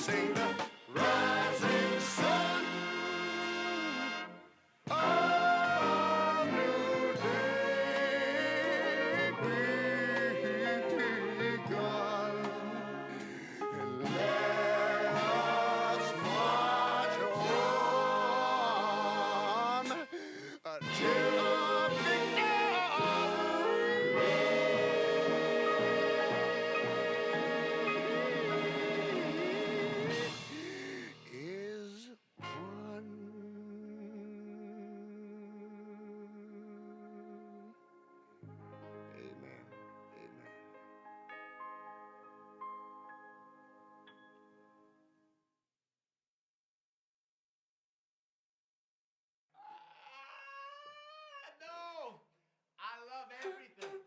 sing the rising sun. A new day begun. And let us march on until is one. Amen. Amen. No! I love everything.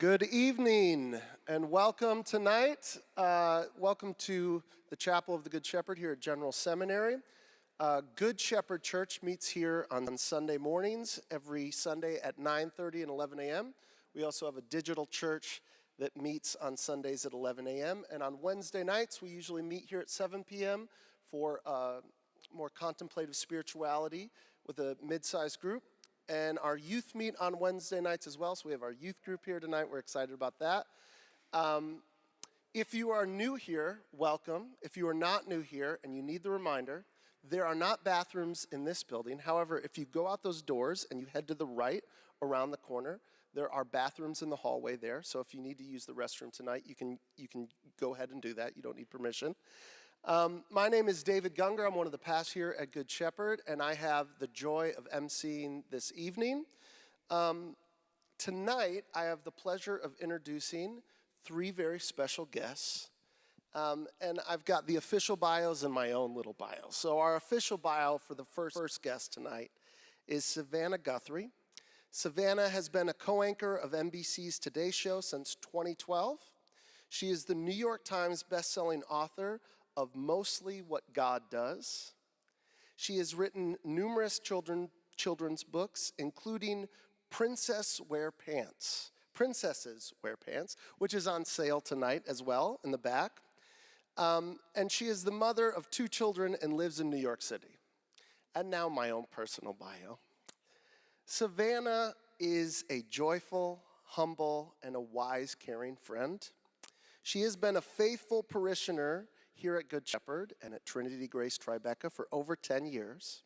Good evening and welcome tonight. Welcome to the Chapel of the Good Shepherd here at General Seminary. Good Shepherd Church meets here on Sunday mornings, every Sunday at 9:30 and 11 a.m. We also have a digital church that meets on Sundays at 11 a.m. And on Wednesday nights, we usually meet here at 7 p.m. for more contemplative spirituality with a mid-sized group. And our youth meet on Wednesday nights as well, so we have our youth group here tonight. We're excited about that. If you are new here, welcome. If you are not new here and you need the reminder, there are not bathrooms in this building. However, if you go out those doors and you head to the right around the corner, there are bathrooms in the hallway there. So if you need to use the restroom tonight, you can go ahead and do that. You don't need permission. My name is David Gunger. I'm one of the pastors here at Good Shepherd, and I have the joy of emceeing this evening. Tonight, I have the pleasure of introducing three very special guests, and I've got the official bios and my own little bio. So our official bio for the first guest tonight is Savannah Guthrie. Savannah has been a co-anchor of NBC's Today Show since 2012. She is the New York Times bestselling author of Mostly What God Does. She has written numerous children's books, including Princesses Wear Pants, which is on sale tonight as well in the back. And she is the mother of 2 children and lives in New York City. And now my own personal bio. Savannah is a joyful, humble, and a wise, caring friend. She has been a faithful parishioner here at Good Shepherd and at Trinity Grace Tribeca for over 10 years.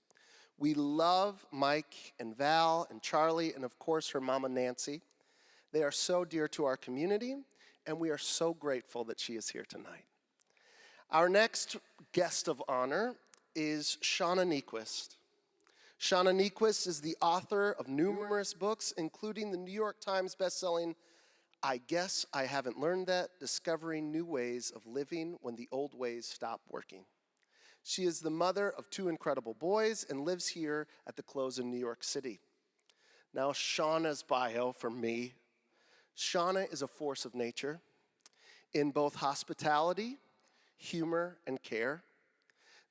We love Mike and Val and Charlie and, of course, her mama Nancy. They are so dear to our community, and we are so grateful that she is here tonight. Our next guest of honor is Shauna Niequist. Shauna Niequist is the author of numerous books, including the New York Times bestselling I Guess I Haven't Learned That, Discovering New Ways of Living When the Old Ways Stop Working. She is the mother of 2 incredible boys and lives here at the Close in New York City. Now, Shauna's bio for me. Shauna is a force of nature in both hospitality, humor, and care.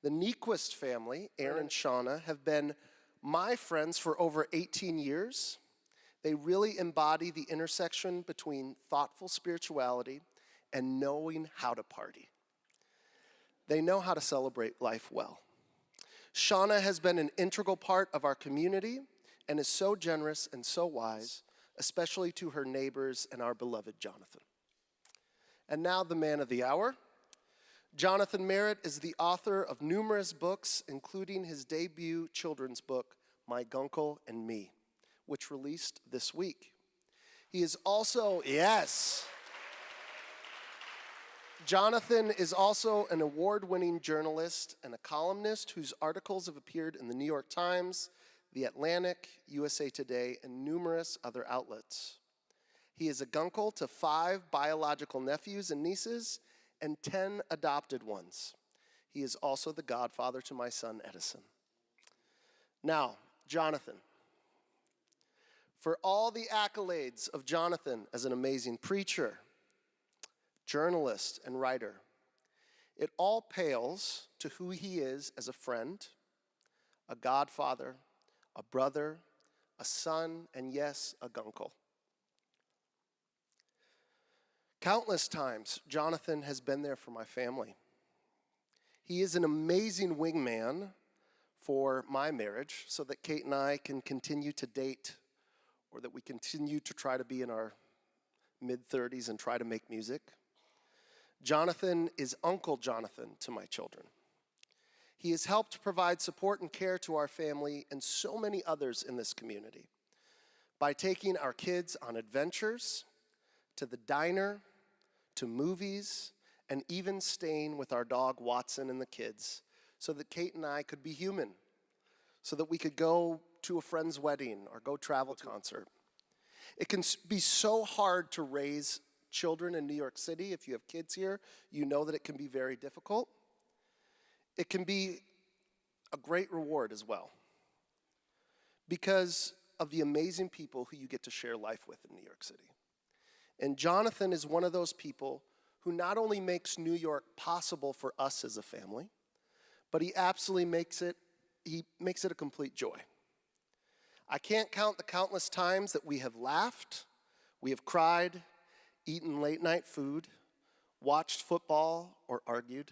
The Niequist family, Aaron and Shauna, have been my friends for over 18 years. They really embody the intersection between thoughtful spirituality and knowing how to party. They know how to celebrate life well. Shauna has been an integral part of our community and is so generous and so wise, especially to her neighbors and our beloved Jonathan. And now the man of the hour. Jonathan Merritt is the author of numerous books, including his debut children's book, My Guncle And Me, which released this week. He is also, Jonathan is also an award-winning journalist and a columnist whose articles have appeared in the New York Times, The Atlantic, USA Today, and numerous other outlets. He is a guncle to 5 biological nephews and nieces and 10 adopted ones. He is also the godfather to my son, Edison. Now, Jonathan. For all the accolades of Jonathan as an amazing preacher, journalist, and writer, it all pales to who he is as a friend, a godfather, a brother, a son, and yes, a guncle. Countless times, Jonathan has been there for my family. He is an amazing wingman for my marriage so that Kate and I can continue to date, or that we continue to try to be in our mid-30s and try to make music. Jonathan is Uncle Jonathan to my children. He has helped provide support and care to our family and so many others in this community by taking our kids on adventures, to the diner, to movies, and even staying with our dog Watson and the kids so that Kate and I could be human, so that we could go to a friend's wedding or go travel to a concert. It can be so hard to raise children in New York City. If you have kids here, you know that it can be very difficult. It can be a great reward as well because of the amazing people who you get to share life with in New York City. And Jonathan is one of those people who not only makes New York possible for us as a family, but he absolutely makes it a complete joy. I can't count the countless times that we have laughed, we have cried, eaten late night food, watched football, or argued.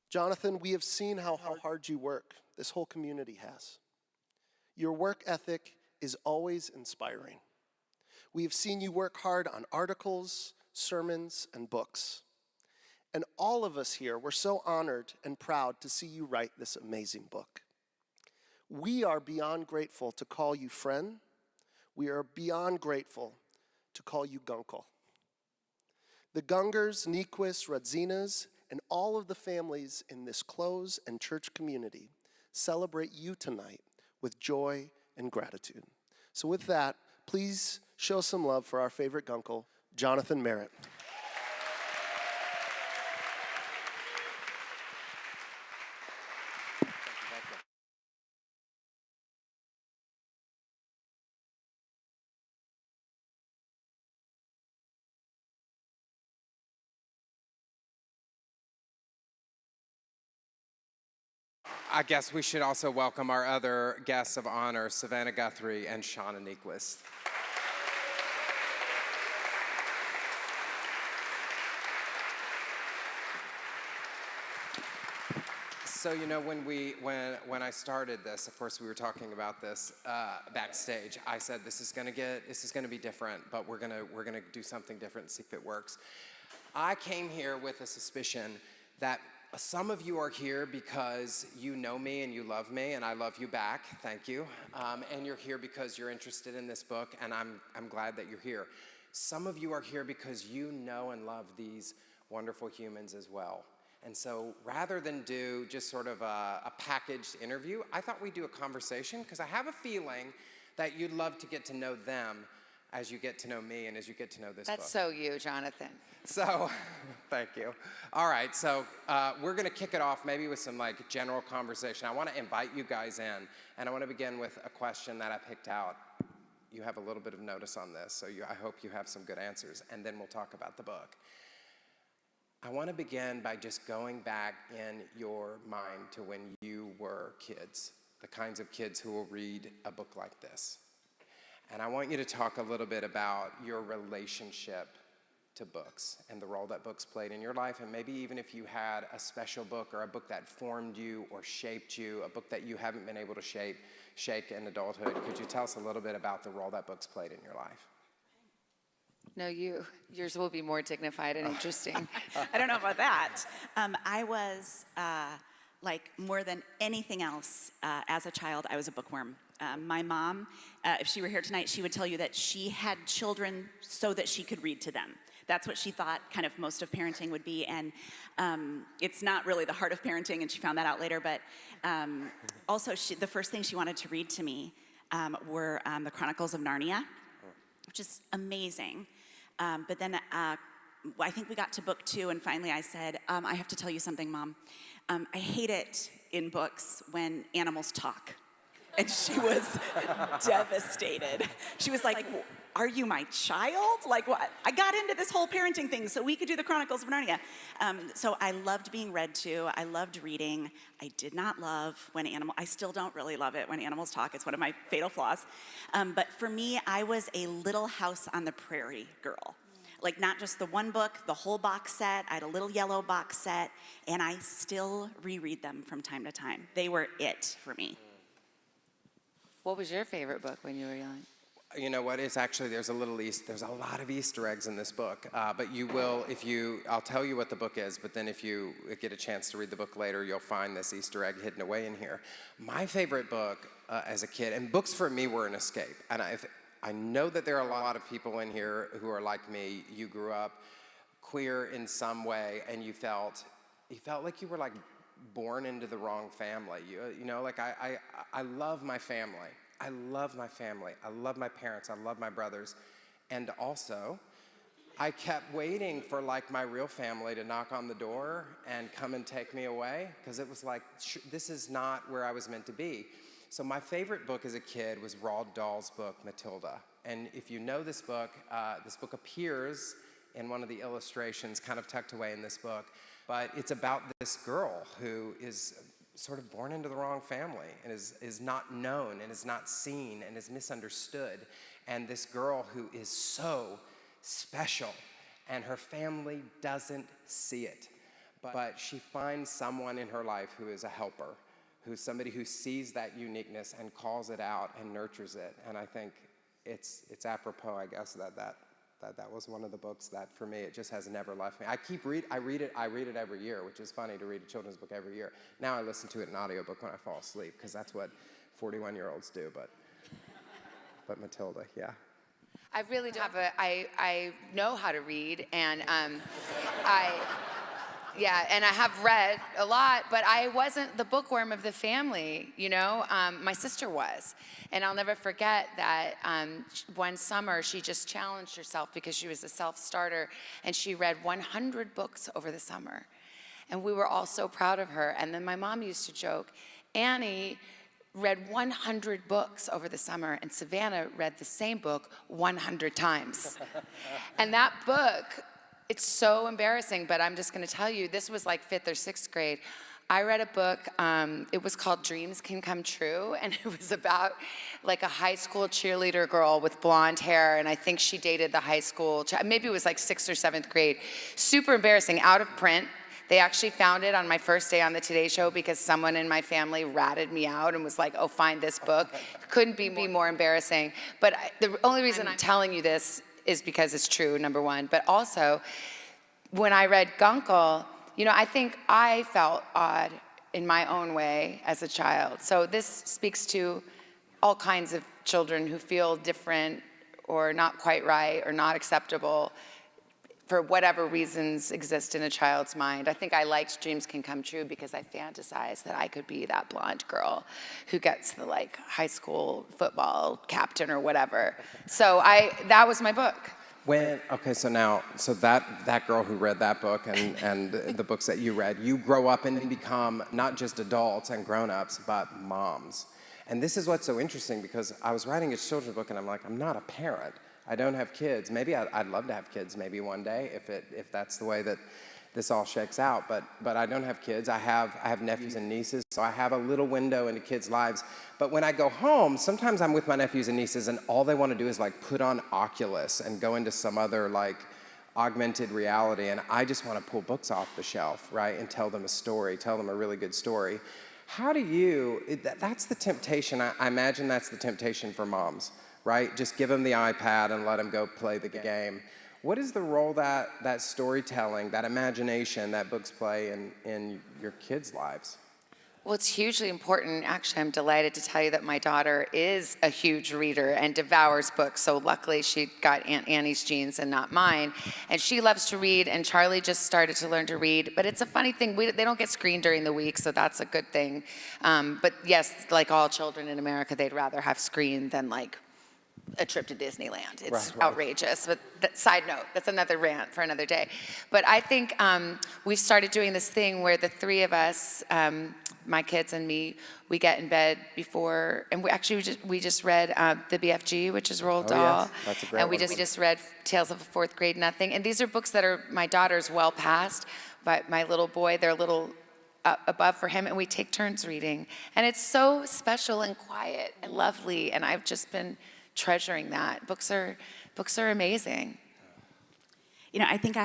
Jonathan, we have seen how hard you work. This whole community has. Your work ethic is always inspiring. We have seen you work hard on articles, sermons, and books. And all of us here, we're so honored and proud to see you write this amazing book. We are beyond grateful to call you friend. We are beyond grateful to call you Guncle. The Gungers, Niequists, Radzinas, and all of the families in this close and church community celebrate you tonight with joy and gratitude. So with that, please show some love for our favorite Guncle, Jonathan Merritt. I guess we should also welcome our other guests of honor, Savannah Guthrie and Shauna Niequist. So you know, when I started this, of course we were talking about this backstage. I said this is gonna be different, but we're gonna do something different and see if it works. I came here with a suspicion that some of you are here because you know me and you love me, and I love you back. Thank you. And you're here because you're interested in this book, and I'm glad that you're here. Some of you are here because you know and love these wonderful humans as well. And so rather than do just sort of a packaged interview, I thought we'd do a conversation, because I have a feeling that you'd love to get to know them as you get to know me and as you get to know this book. That's so you, Jonathan. So, thank you. All right, so we're gonna kick it off maybe with some like general conversation. I wanna invite you guys in, and I wanna begin with a question that I picked out. You have a little bit of notice on this, so I hope you have some good answers, and then we'll talk about the book. I wanna begin by just going back in your mind to when you were kids, the kinds of kids who will read a book like this. And I want you to talk a little bit about your relationship to books and the role that books played in your life, and maybe even if you had a special book or a book that formed you or shaped you, a book that you haven't been able to shake in adulthood. Could you tell us a little bit about the role that books played in your life? No, yours will be more dignified and interesting. I don't know about that. I was, like more than anything else, as a child, I was a bookworm. My mom, if she were here tonight, she would tell you that she had children so that she could read to them. That's what she thought kind of most of parenting would be, and it's not really the heart of parenting, and she found that out later, but also the first thing she wanted to read to me were the Chronicles of Narnia, which is amazing. But then I think we got to book 2, and finally I said, I have to tell you something, Mom. I hate it in books when animals talk. And she was devastated. She was like, are you my child? Like, what? I got into this whole parenting thing so we could do the Chronicles of Narnia. So I loved being read to. I loved reading. I did not love I still don't really love it when animals talk. It's one of my fatal flaws. But for me, I was a Little House on the Prairie girl. Like, not just the one book, the whole box set. I had a little yellow box set, and I still reread them from time to time. They were it for me. What was your favorite book when you were young? You know what, it's actually, there's a lot of Easter eggs in this book, but you will, I'll tell you what the book is, but then if you get a chance to read the book later, you'll find this Easter egg hidden away in here. My favorite book as a kid, and books for me were an escape, and I know that there are a lot of people in here who are like me. You grew up queer in some way, and you felt like you were like born into the wrong family. You know, like I love my family. I love my family. I love my parents. I love my brothers. And also, I kept waiting for like my real family to knock on the door and come and take me away, because it was like, this is not where I was meant to be. So my favorite book as a kid was Roald Dahl's book, Matilda. And if you know this book appears in one of the illustrations kind of tucked away in this book, but it's about this girl who is sort of born into the wrong family and is not known and is not seen and is misunderstood. And this girl who is so special, and her family doesn't see it. But she finds someone in her life who is a helper, who's somebody who sees that uniqueness and calls it out and nurtures it. And I think it's apropos, I guess, that was one of the books that, for me, it just has never left me. I read it every year, which is funny to read a children's book every year. Now I listen to it in audiobook when I fall asleep, because that's what 41-year-olds do, but Matilda, yeah. I really don't have I know how to read, and and I have read a lot, but I wasn't the bookworm of the family, you know? My sister was. And I'll never forget that one summer she just challenged herself because she was a self-starter, and she read 100 books over the summer. And we were all so proud of her. And then my mom used to joke, Annie read 100 books over the summer, and Savannah read the same book 100 times. And that book, it's so embarrassing, but I'm just gonna tell you, this was like 5th or 6th grade. I read a book, it was called Dreams Can Come True, and it was about like a high school cheerleader girl with blonde hair, and I think she dated the high school, maybe it was like 6th or 7th grade. Super embarrassing, out of print. They actually found it on my first day on the Today Show because someone in my family ratted me out and was like, oh, find this book. Couldn't be more embarrassing. But the only reason I'm telling you this is because it's true, number one. But also, when I read Guncle, you know, I think I felt odd in my own way as a child. So this speaks to all kinds of children who feel different or not quite right or not acceptable for whatever reasons exist in a child's mind. I think I liked Dreams Can Come True because I fantasized that I could be that blonde girl who gets the like high school football captain or whatever. So that was my book. So that girl who read that book and the books that you read, you grow up and become not just adults and grown-ups, but moms. And this is what's so interesting, because I was writing a children's book and I'm like, I'm not a parent. I don't have kids. Maybe I'd love to have kids maybe one day if that's the way that this all shakes out. But I don't have kids. I have nephews and nieces, so I have a little window into kids' lives. But when I go home, sometimes I'm with my nephews and nieces, and all they want to do is like put on Oculus and go into some other like augmented reality, and I just want to pull books off the shelf, right, and tell them a story, tell them a really good story. How do you? That's the temptation. I imagine that's the temptation for moms. Right? Just give them the iPad and let them go play the game. What is the role that storytelling, that imagination, that books play in your kids' lives? Well, it's hugely important. Actually, I'm delighted to tell you that my daughter is a huge reader and devours books. So luckily, she got Aunt Annie's genes and not mine. And she loves to read, and Charlie just started to learn to read. But it's a funny thing. They don't get screened during the week, so that's a good thing. But yes, like all children in America, they'd rather have screen than like a trip to Disneyland. It's outrageous. But side note, that's another rant for another day. But I think we've started doing this thing where the three of us, my kids and me, we get in bed before, and we just read the BFG, which is Roald Dahl. Yes. That's a great and we one. just read Tales of a Fourth Grade Nothing. And these are books that are my daughter's well past, but my little boy, they're a little above for him, and we take turns reading. And it's so special and quiet and lovely, and I've just been treasuring that. Books are amazing. You know, I think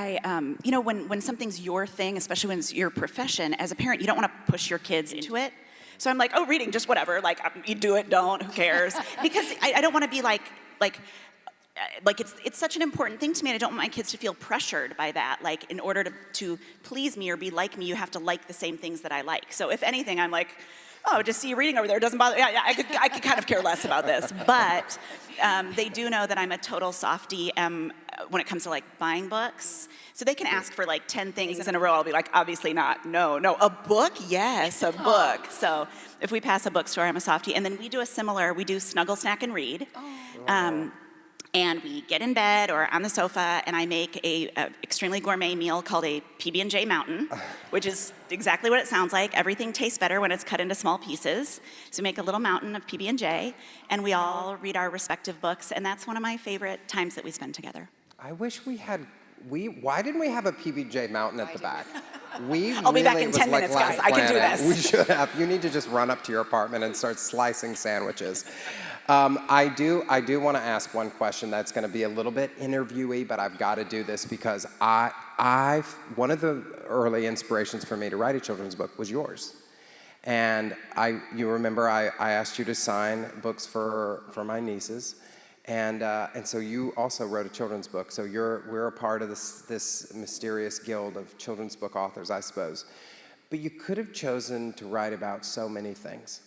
you know, when something's your thing, especially when it's your profession, as a parent, you don't want to push your kids into it. So I'm like, oh, reading, just whatever. Like, you do it, don't, who cares? Because I don't want to be like it's such an important thing to me, and I don't want my kids to feel pressured by that. Like, in order to please me or be like me, you have to like the same things that I like. So if anything, I'm like, oh, just see you reading over there, it doesn't bother. Yeah, I could kind of care less about this. But they do know that I'm a total softie when it comes to like buying books. So they can ask for like 10 things in a row. I'll be like, obviously not. No, a book? Yes, a book. So if we pass a bookstore, I'm a softie. And then we do we do Snuggle, Snack, and Read. and we get in bed or on the sofa, and I make a extremely gourmet meal called a PB&J Mountain, which is exactly what it sounds like. Everything tastes better when it's cut into small pieces. So we make a little mountain of PB&J, and we all read our respective books, and that's one of my favorite times that we spend together. I wish we had, why didn't we have a PBJ Mountain at the back? I'll be back in 10 minutes, guys. I can do this. We should have. You need to just run up to your apartment and start slicing sandwiches. I do want to ask one question that's going to be a little bit interviewee, but I've got to do this because one of the early inspirations for me to write a children's book was yours. And you remember I asked you to sign books for my nieces. And so you also wrote a children's book. So we're a part of this mysterious guild of children's book authors, I suppose. But you could have chosen to write about so many things.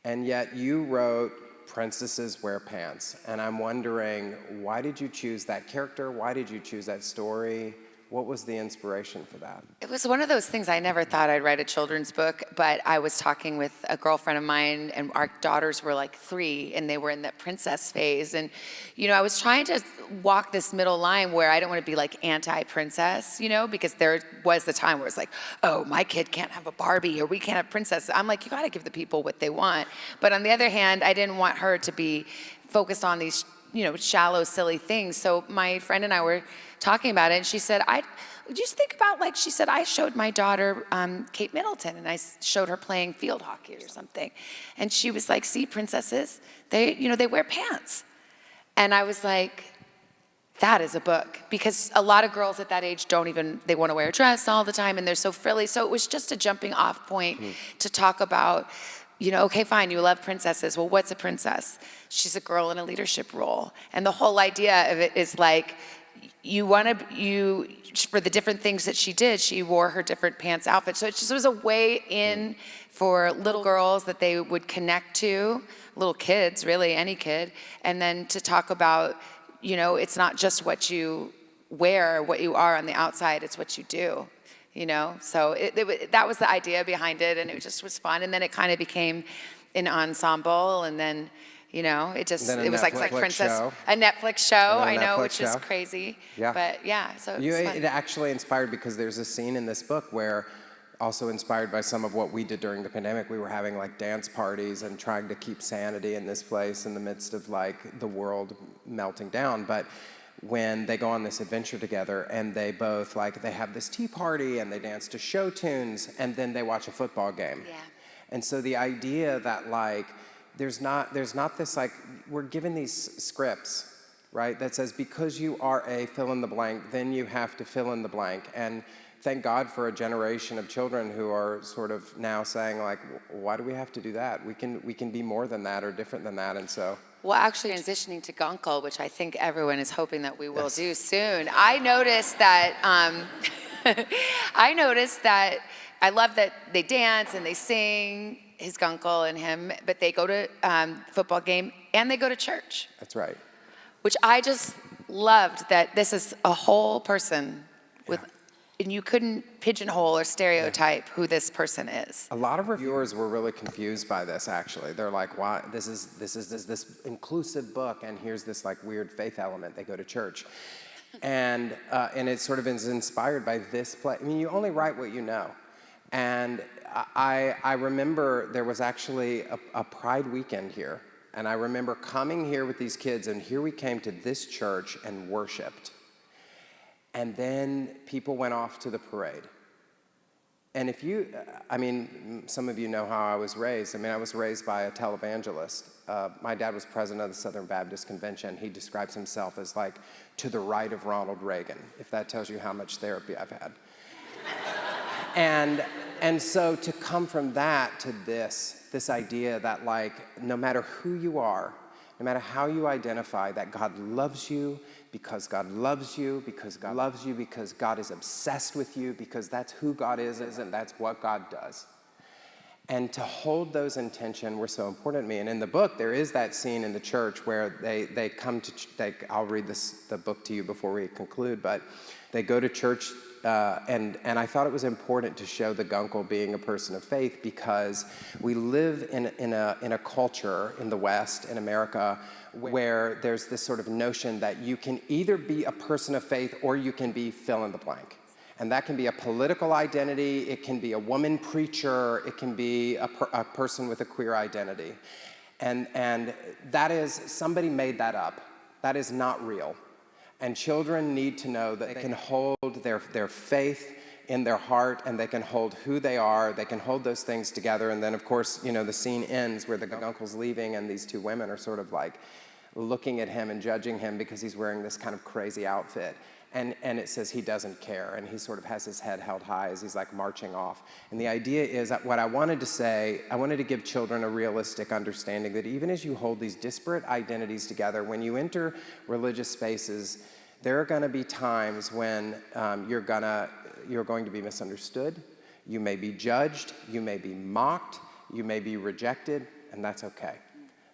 And yet you wrote Princesses Wear Pants. And I'm wondering, why did you choose that character? Why did you choose that story? What was the inspiration for that? It was one of those things. I never thought I'd write a children's book, but I was talking with a girlfriend of mine, and our daughters were like 3, and they were in that princess phase. And, I was trying to walk this middle line where I don't want to be like anti-princess, because there was the time where it's like, oh, my kid can't have a Barbie, or we can't have princess. I'm like, you got to give the people what they want. But on the other hand, I didn't want her to be focused on these, shallow, silly things. So my friend and I were talking about it, and she said, just think about, she said, I showed my daughter Kate Middleton, and I showed her playing field hockey or something. And she was like, see, princesses, they wear pants. And I was like, that is a book. Because a lot of girls at that age they want to wear a dress all the time, and they're so frilly. So it was just a jumping off point to talk about, okay, fine, you love princesses. Well, what's a princess? She's a girl in a leadership role. And the whole idea of it is like, for the different things that she did, she wore her different pants outfits. So it just was a way in for little girls that they would connect to, little kids, really, any kid, and then to talk about, it's not just what you wear, what you are on the outside, it's what you do, So that was the idea behind it, and it just was fun. And then it kind of became an ensemble, and then it was like Princess, show. A Netflix show, I know, Netflix which is show. crazy. Yeah. But yeah, so it was fun. It actually inspired, because there's a scene in this book where, also inspired by some of what we did during the pandemic, we were having dance parties and trying to keep sanity in this place in the midst of the world melting down. But when they go on this adventure together, and they both they have this tea party and they dance to show tunes, and then they watch a football game. Yeah. And so the idea that there's not this we're given these scripts, right, that says because you are a fill in the blank, then you have to fill in the blank. And thank God for a generation of children who are sort of now saying why do we have to do that? We can be more than that or different than that. And so. Well, actually transitioning to Guncle, which I think everyone is hoping that we will do soon. I noticed that I love that they dance and they sing, his Guncle and him, but they go to football game and they go to church. That's right. Which I just loved, that this is a whole person with, and you couldn't pigeonhole or stereotype who this person is. A lot of reviewers were really confused by this, actually. They're like, why, this is this inclusive book, and here's this weird faith element. They go to church. And it sort of is inspired by this play. I mean, you only write what you know. And I remember there was actually a Pride weekend here. And I remember coming here with these kids, and here we came to this church and worshiped. And then people went off to the parade. And some of you know how I was raised. I was raised by a televangelist. My dad was president of the Southern Baptist Convention. He describes himself as to the right of Ronald Reagan, if that tells you how much therapy I've had. And so to come from that to this idea that no matter who you are, no matter how you identify, that God loves you because God loves you, because God loves you, because God is obsessed with you, because that's who God is and that's what God does. And to hold those in tension were so important to me. And in the book, there is that scene in the church where they come to, I'll read the book to you before we conclude, but they go to church and I thought it was important to show the Guncle being a person of faith, because we live in a culture in the West, in America, where there's this sort of notion that you can either be a person of faith or you can be fill in the blank. And that can be a political identity, it can be a woman preacher, it can be a person with a queer identity. And that is, somebody made that up. That is not real. And children need to know that they can hold their faith in their heart, and they can hold who they are, they can hold those things together. And then, of course, you know, the scene ends where the Guncle's leaving and these two women are sort of like looking at him and judging him because he's wearing this kind of crazy outfit. And it says he doesn't care, and he sort of has his head held high as he's like marching off. And the idea is that what I wanted to say, I wanted to give children a realistic understanding that even as you hold these disparate identities together, when you enter religious spaces, there are gonna be times when you're going to be misunderstood, you may be judged, you may be mocked, you may be rejected, and that's okay.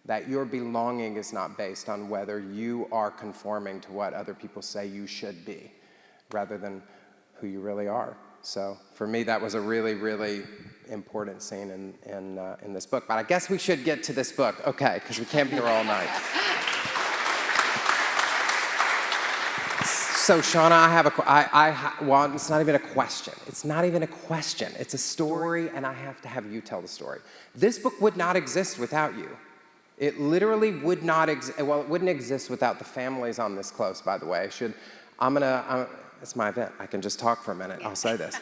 That your belonging is not based on whether you are conforming to what other people say you should be, rather than who you really are. So for me, that was a really, really important scene in this book. But I guess we should get to this book, okay, because we can't be here all night. So Shauna, I have well, it's not even a question. It's not even a question. It's a story, and I have to have you tell the story. This book would not exist without you. It literally would not exist. Well, it wouldn't exist without the families on this close, by the way. It's my event. I can just talk for a minute. I'll say this.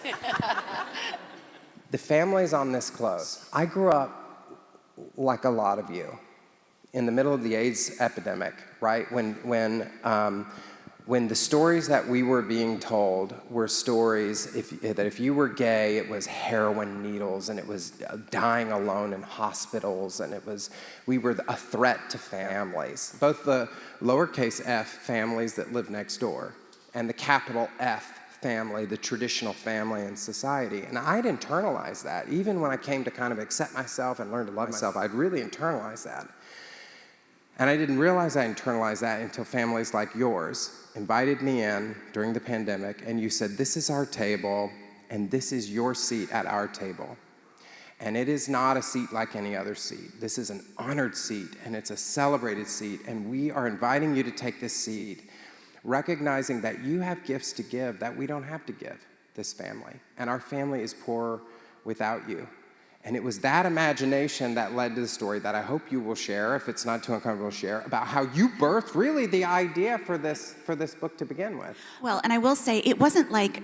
The families on this close. I grew up, like a lot of you, in the middle of the AIDS epidemic, right? When the stories that we were being told were stories that if you were gay, it was heroin needles, and it was dying alone in hospitals, and we were a threat to families. Both the lowercase f families that live next door and the capital F family, the traditional family in society. And I'd internalized that. Even when I came to kind of accept myself and learn to love myself, I'd really internalized that. And I didn't realize I internalized that until families like yours invited me in during the pandemic, and you said, this is our table, and this is your seat at our table. And it is not a seat like any other seat. This is an honored seat, and it's a celebrated seat, and we are inviting you to take this seat, recognizing that you have gifts to give that we don't have to give this family, and our family is poor without you. And it was that imagination that led to the story that I hope you will share, if it's not too uncomfortable to share, about how you birthed really the idea for this book to begin with. Well, and I will say, it wasn't like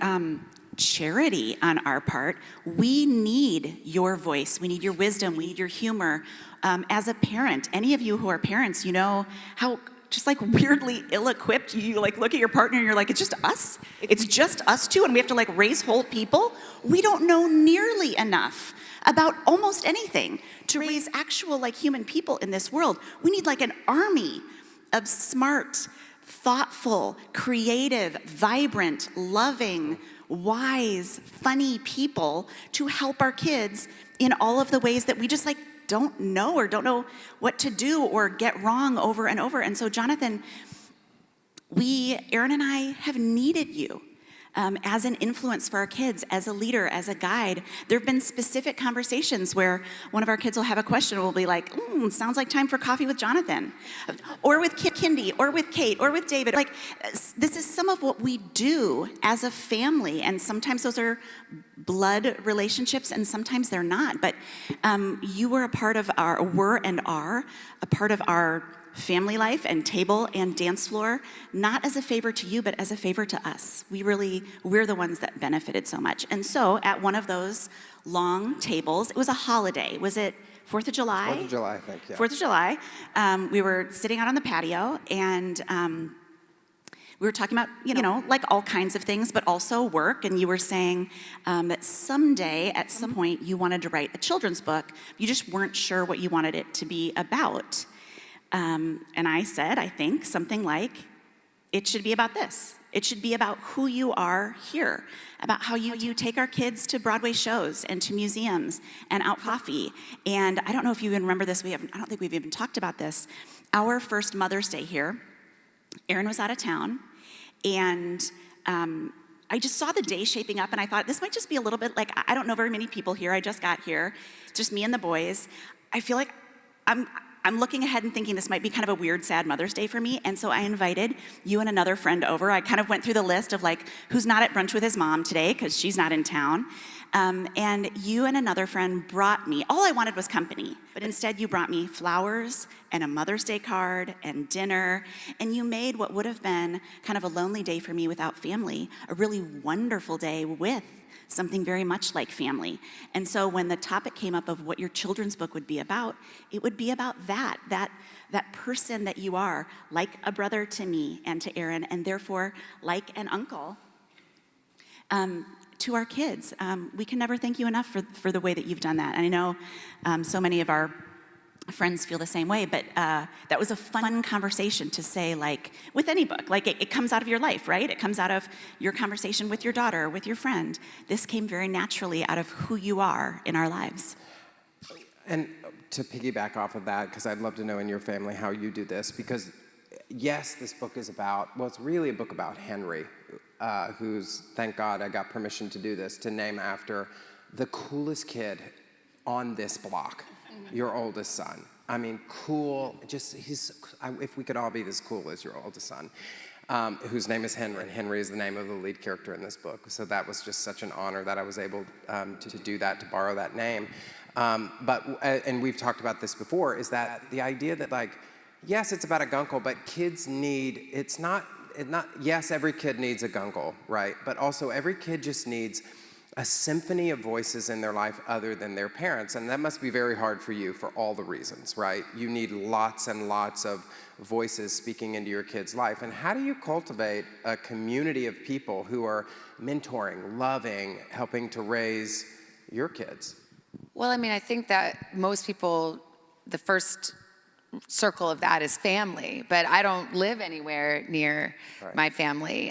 charity on our part. We need your voice. We need your wisdom. We need your humor. As a parent, any of you who are parents, you know how just like weirdly ill-equipped you like look at your partner and you're like, it's just us? It's just us two, and we have to like raise whole people? We don't know nearly enough about almost anything to raise actual like human people in this world. We need like an army of smart, thoughtful, creative, vibrant, loving, wise, funny people to help our kids in all of the ways that we just like don't know, or don't know what to do, or get wrong over and over. And so Jonathan, Aaron and I have needed you as an influence for our kids, as a leader, as a guide. There have been specific conversations where one of our kids will have a question and we'll be like, sounds like time for coffee with Jonathan. Or with Kindy, or with Kate, or with David. Like, this is some of what we do as a family, and sometimes those are blood relationships and sometimes they're not. But you were a part of a part of our family life and table and dance floor, not as a favor to you, but as a favor to us. We're the ones that benefited so much. And so at one of those long tables, it was a holiday. Was it 4th of July? 4th of July, I think, yeah. 4th of July. We were sitting out on the patio, and we were talking about, like all kinds of things, but also work. And you were saying that someday, at some point, you wanted to write a children's book. You just weren't sure what you wanted it to be about. And I said, I think, something like, it should be about this. It should be about who you are here, about how you take our kids to Broadway shows and to museums and out coffee. And I don't know if you even remember this. I don't think we've even talked about this. Our first Mother's Day here, Aaron was out of town, and I just saw the day shaping up, and I thought, this might just be a little bit like, I don't know very many people here. I just got here. It's just me and the boys. I feel like I'm looking ahead and thinking this might be kind of a weird, sad Mother's Day for me. And so I invited you and another friend over. I kind of went through the list of like, who's not at brunch with his mom today because she's not in town. And you and another friend brought me, all I wanted was company, but instead you brought me flowers and a Mother's Day card and dinner, and you made what would have been kind of a lonely day for me without family, a really wonderful day with something very much like family. And so when the topic came up of what your children's book would be about, it would be about that person that you are, like a brother to me and to Aaron, and therefore like an uncle to our kids. We can never thank you enough for the way that you've done that. And I know so many of our friends feel the same way, but that was a fun conversation to say, like, with any book, like it comes out of your life, right? It comes out of your conversation with your daughter, with your friend. This came very naturally out of who you are in our lives. And to piggyback off of that, because I'd love to know in your family how you do this, because yes, this book is about, well, it's really a book about Henry, who's, thank God I got permission to do this, to name after the coolest kid on this block, your oldest son. I mean, cool, just, if we could all be as cool as your oldest son, whose name is Henry, and Henry is the name of the lead character in this book. So that was just such an honor that I was able to do that, to borrow that name. And we've talked about this before, is that the idea that, like, yes, it's about a Guncle, but kids need, yes, every kid needs a Guncle, right? But also every kid just needs a symphony of voices in their life other than their parents. And that must be very hard for you for all the reasons, right? You need lots and lots of voices speaking into your kid's life. And how do you cultivate a community of people who are mentoring, loving, helping to raise your kids? Well, I mean, I think that most people, the first circle of that is family, but I don't live anywhere near my family.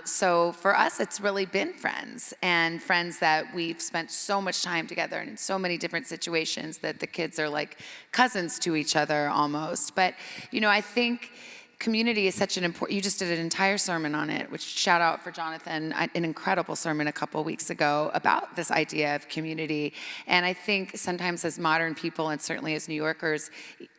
So for us, it's really been friends, and friends that we've spent so much time together and in so many different situations that the kids are like cousins to each other almost. But, you know, I think community is such an important, you just did an entire sermon on it, which shout out for Jonathan, an incredible sermon a couple weeks ago about this idea of community. And I think sometimes as modern people, and certainly as New Yorkers,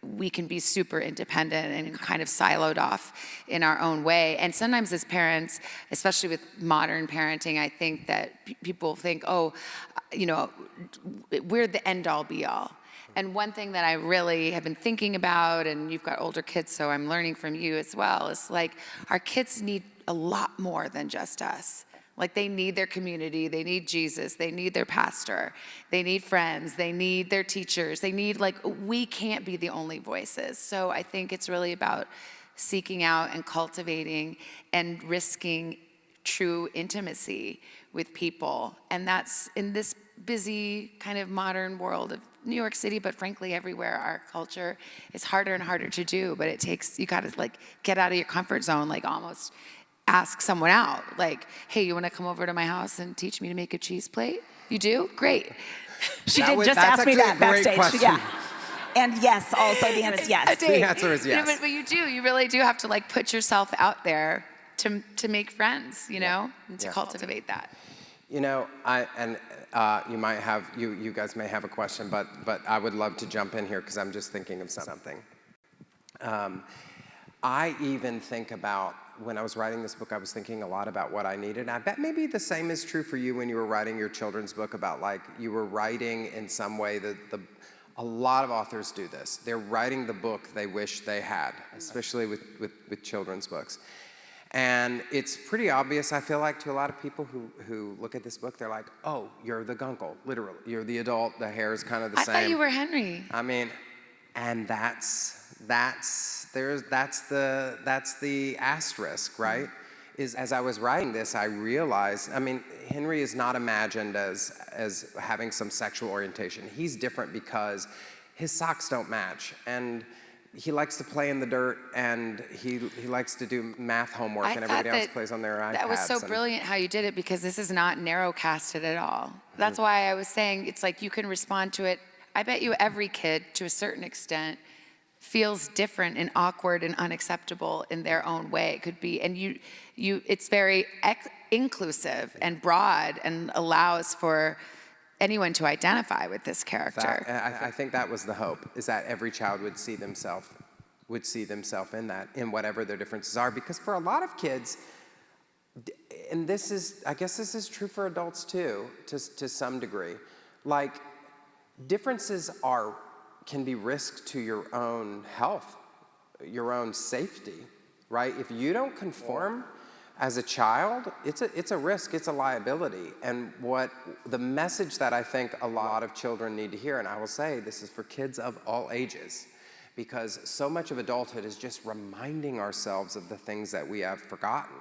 we can be super independent and kind of siloed off in our own way. And sometimes as parents, especially with modern parenting, I think that people think, oh, you know, we're the end all be all. And one thing that I really have been thinking about, and you've got older kids, so I'm learning from you as well, is like our kids need a lot more than just us. Like they need their community, they need Jesus, they need their pastor, they need friends, they need their teachers, they need, like, we can't be the only voices. So I think it's really about seeking out and cultivating and risking true intimacy with people. And that's in this busy kind of modern world of New York City, but frankly everywhere, our culture is harder and harder to do. But it takes, you gotta like get out of your comfort zone, like almost ask someone out, like, hey, you wanna come over to my house and teach me to make a cheese plate? You do? Great. She did just ask me that backstage. Question. Yeah. And yes, also the answer is yes. The answer is yes. You know, but you do, you really do have to like put yourself out there to make friends, you know, and to cultivate that. You know, you might have, you guys may have a question, but I would love to jump in here because I'm just thinking of something. I even think about, when I was writing this book, I was thinking a lot about what I needed. And I bet maybe the same is true for you when you were writing your children's book, about like you were writing in some way that a lot of authors do this. They're writing the book they wish they had, especially with children's books. And it's pretty obvious, I feel like, to a lot of people who look at this book, they're like, oh, you're the Guncle, literally. You're the adult, the hair is kind of the same. I thought you were Henry. I mean, and that's the asterisk, right? Is as I was writing this, I realized, I mean, Henry is not imagined as having some sexual orientation. He's different because his socks don't match, and he likes to play in the dirt, and he likes to do math homework, and everybody else plays on their iPads. That was so brilliant how you did it, because this is not narrow casted at all. That's why I was saying it's like you can respond to it. I bet you every kid, to a certain extent, feels different and awkward and unacceptable in their own way. It could be, and it's very inclusive and broad and allows for anyone to identify with this character. I think that was the hope, is that every child would see themselves in that, in whatever their differences are. Because for a lot of kids, and I guess this is true for adults too, to some degree, like differences can be risk to your own health, your own safety, right? If you don't conform as a child, it's a risk, it's a liability. And what the message that I think a lot of children need to hear, and I will say this is for kids of all ages, because so much of adulthood is just reminding ourselves of the things that we have forgotten,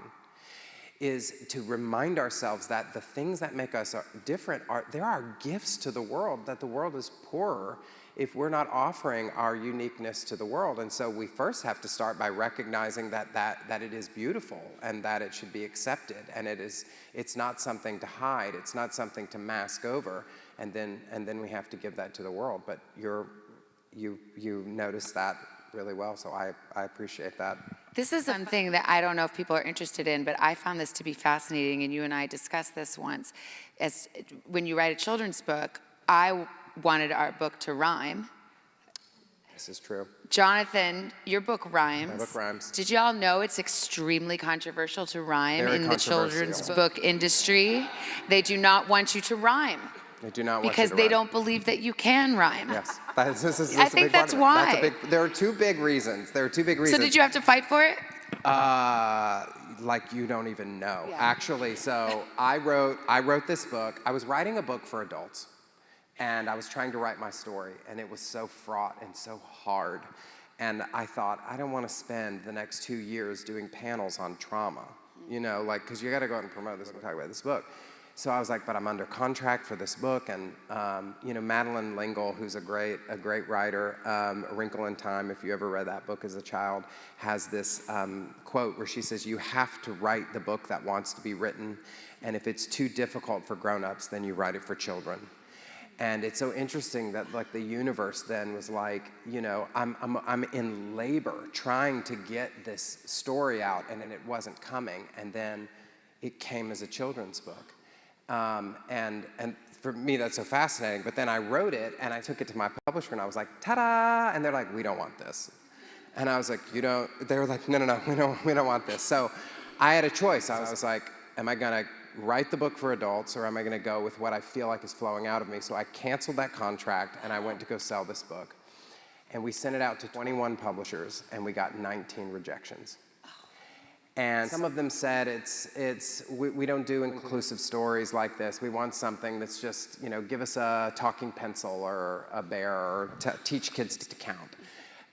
is to remind ourselves that the things that make us different there are gifts to the world, that the world is poorer if we're not offering our uniqueness to the world. And so we first have to start by recognizing that it is beautiful and that it should be accepted, and it's not something to hide, it's not something to mask over, and then we have to give that to the world. But you noticed that really well, so I appreciate that. This is something that I don't know if people are interested in, but I found this to be fascinating, and you and I discussed this once. When you write a children's book, I wanted our book to rhyme. This is true. Jonathan, your book rhymes. My book rhymes. Did y'all know it's extremely controversial to rhyme Very in the children's book industry? They do not want you to rhyme. They do not want because you to they rhyme. don't believe that you can rhyme. Yes, this is I a think big that's part of it. why. There are two big reasons. So did you have to fight for it? Like you don't even know. Yeah. Actually, so I wrote this book. I was writing a book for adults, and I was trying to write my story, and it was so fraught and so hard. And I thought, I don't want to spend the next 2 years doing panels on trauma, like, because you got to go out and promote this and talk about this book. So I was like, but I'm under contract for this book, and Madeline L'Engle, who's a great writer, A Wrinkle in Time, if you ever read that book as a child, has this quote where she says, you have to write the book that wants to be written, and if it's too difficult for grown-ups, then you write it for children. And it's so interesting that like the universe then was like, I'm in labor trying to get this story out, and it wasn't coming, and then it came as a children's book. And for me, that's so fascinating. But then I wrote it, and I took it to my publisher, and I was like, ta-da! And they're like, we don't want this. And I was like, you don't? They were like, no, we don't want this. So I had a choice. I was like, am I gonna write the book for adults, or am I gonna go with what I feel like is flowing out of me? So I canceled that contract, and I went to go sell this book. And we sent it out to 21 publishers, and we got 19 rejections. And some of them said we don't do inclusive stories like this. We want something that's just, give us a talking pencil or a bear, or teach kids to count.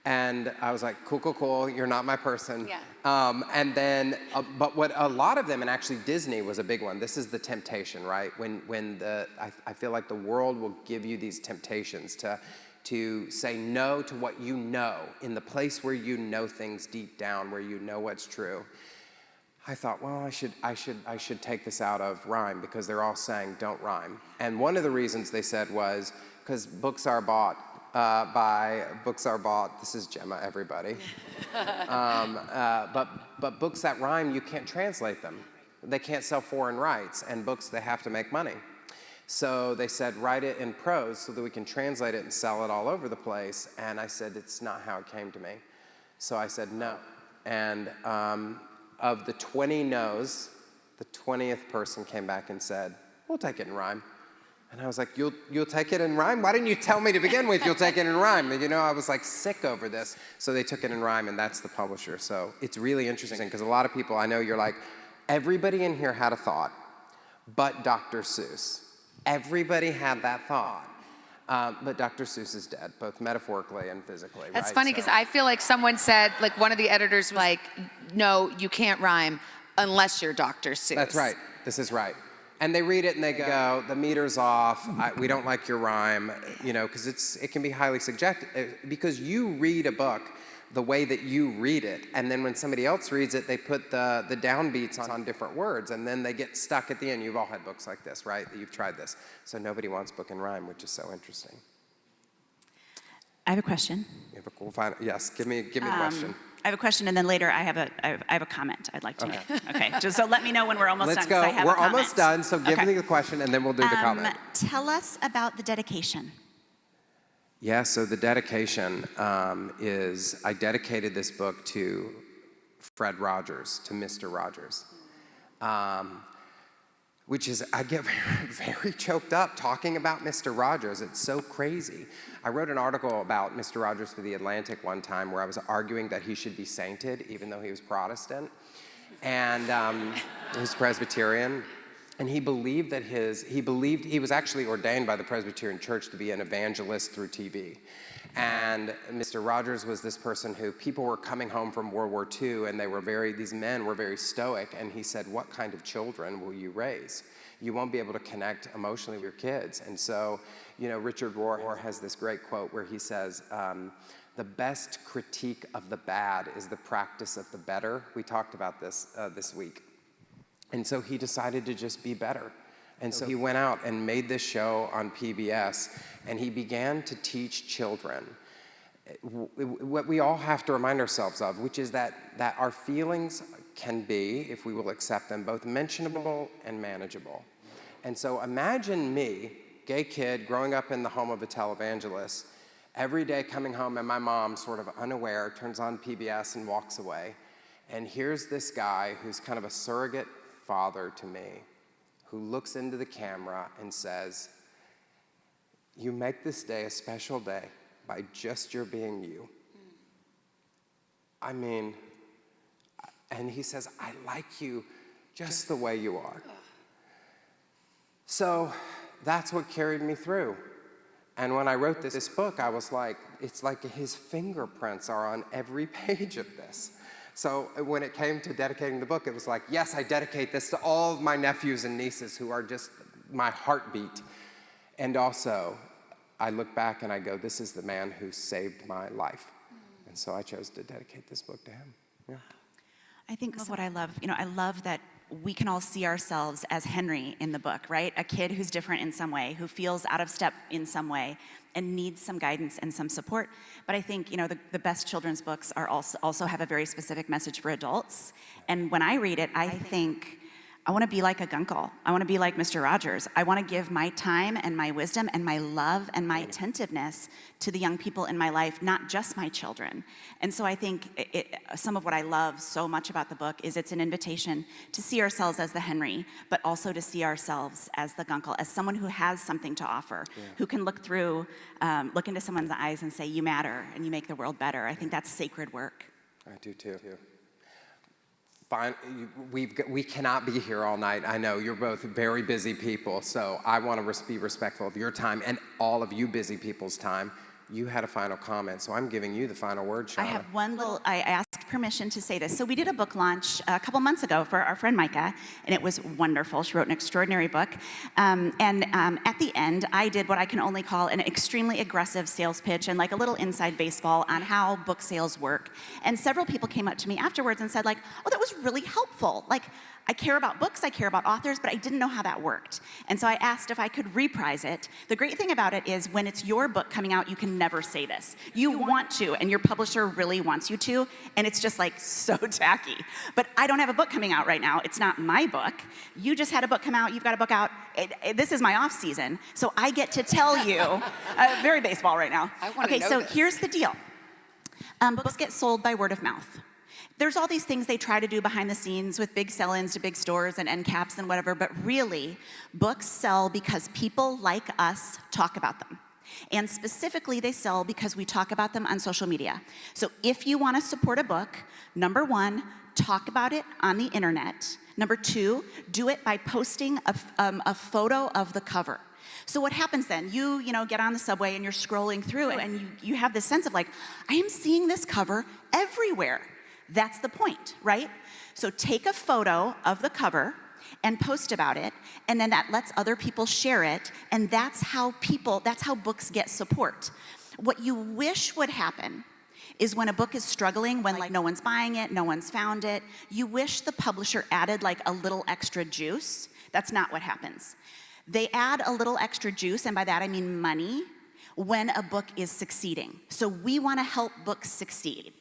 And I was like, cool, you're not my person. Yeah. And then, but what a lot of them, and actually Disney was a big one. This is the temptation, right? I feel like the world will give you these temptations to say no to what you know in the place where you know things deep down, where you know what's true. I thought, well, I should take this out of rhyme, because they're all saying don't rhyme. And one of the reasons they said was because books are bought. This is Gemma, everybody. But books that rhyme, you can't translate them. They can't sell foreign rights, and books, they have to make money. So they said, write it in prose so that we can translate it and sell it all over the place. And I said, it's not how it came to me. So I said no. And of the 20 no's, the 20th person came back and said, we'll take it in rhyme. And I was like, you'll take it in rhyme? Why didn't you tell me to begin with you'll take it in rhyme? I was like sick over this. So they took it in rhyme, and that's the publisher. So it's really interesting, because a lot of people, I know you're like, everybody in here had a thought, but Dr. Seuss. Everybody had that thought. But Dr. Seuss is dead, both metaphorically and physically. That's right? funny, because I feel like someone said, like one of the editors was like, no, you can't rhyme unless you're Dr. Seuss. That's right. This is right. And they read it and they go, the meter's off. We don't like your rhyme, because it can be highly subjective. Because you read a book the way that you read it, and then when somebody else reads it, they put the downbeats on different words, and then they get stuck at the end. You've all had books like this, right? You've tried this. So nobody wants book and rhyme, which is so interesting. I have a question. You have a cool final. Yes, give me the question. I have a question, and then later I have a comment I'd like to make. Okay, just so let me know when we're almost Let's done. 'Cause go. I have We're a comment. almost done, so give Okay. me the question, and then we'll do the comment. Tell us about the dedication. Yeah, so the dedication is I dedicated this book to Fred Rogers, to Mr. Rogers, which is, I get very, very choked up talking about Mr. Rogers. It's so crazy. I wrote an article about Mr. Rogers for The Atlantic one time where I was arguing that he should be sainted even though he was Protestant, and he was Presbyterian. And he believed that he was actually ordained by the Presbyterian Church to be an evangelist through TV. And Mr. Rogers was this person who people were coming home from World War II and these men were very stoic. And he said, what kind of children will you raise? You won't be able to connect emotionally with your kids. And so, Richard Rohr has this great quote where he says, the best critique of the bad is the practice of the better. We talked about this this week. And so he decided to just be better. And so he went out and made this show on PBS, and he began to teach children what we all have to remind ourselves of, which is that our feelings can be, if we will accept them, both mentionable and manageable. And so imagine me, gay kid, growing up in the home of a televangelist, every day coming home and my mom, sort of unaware, turns on PBS and walks away. And here's this guy who's kind of a surrogate father to me, who looks into the camera and says, you make this day a special day by just your being you. I mean, and he says, I like you just the way you are. So that's what carried me through. And when I wrote this book, I was like, it's like his fingerprints are on every page of this. So when it came to dedicating the book, it was like, yes, I dedicate this to all of my nephews and nieces who are just my heartbeat. And also, I look back and I go, this is the man who saved my life. And so I chose to dedicate this book to him. Yeah. I think what I love, I love that we can all see ourselves as Henry in the book, right? A kid who's different in some way, who feels out of step in some way, and needs some guidance and some support. But I think, the best children's books are also have a very specific message for adults. And when I read it, I think, I want to be like a Guncle. I want to be like Mr. Rogers. I want to give my time and my wisdom and my love and my attentiveness to the young people in my life, not just my children. And so I think some of what I love so much about the book is it's an invitation to see ourselves as the Henry, but also to see ourselves as the Guncle, as someone who has something to offer, who can look into someone's eyes and say, you matter and you make the world better. I think that's sacred work. I do too. Fine, we cannot be here all night. I know you're both very busy people, so I want to be respectful of your time and all of you busy people's time. You had a final comment, so I'm giving you the final word, Shauna. I have I asked permission to say this. So we did a book launch a couple months ago for our friend Micah, and it was wonderful. She wrote an extraordinary book. At the end, I did what I can only call an extremely aggressive sales pitch and like a little inside baseball on how book sales work. And several people came up to me afterwards and said like, oh, that was really helpful. Like, I care about books, I care about authors, but I didn't know how that worked. And so I asked if I could reprise it. The great thing about it is when it's your book coming out, you can never say this. You want to, and your publisher really wants you to, and it's just like so tacky. But I don't have a book coming out right now. It's not my book. You just had a book come out, you've got a book out. This is my off season, so I get to tell you, very baseball right now. Okay, so here's the deal. Books get sold by word of mouth. There's all these things they try to do behind the scenes with big sell-ins to big stores and end caps and whatever, but really, books sell because people like us talk about them. And specifically, they sell because we talk about them on social media. So if you want to support a book, number one, talk about it on the internet. Number two, do it by posting a photo of the cover. So what happens then? You get on the subway and you're scrolling through and you have this sense of like, I am seeing this cover everywhere. That's the point, right? So take a photo of the cover and post about it, and then that lets other people share it, and that's how books get support. What you wish would happen is when a book is struggling, when like no one's buying it, no one's found it, you wish the publisher added like a little extra juice. That's not what happens. They add a little extra juice, and by that I mean money, when a book is succeeding. So we want to help books succeed.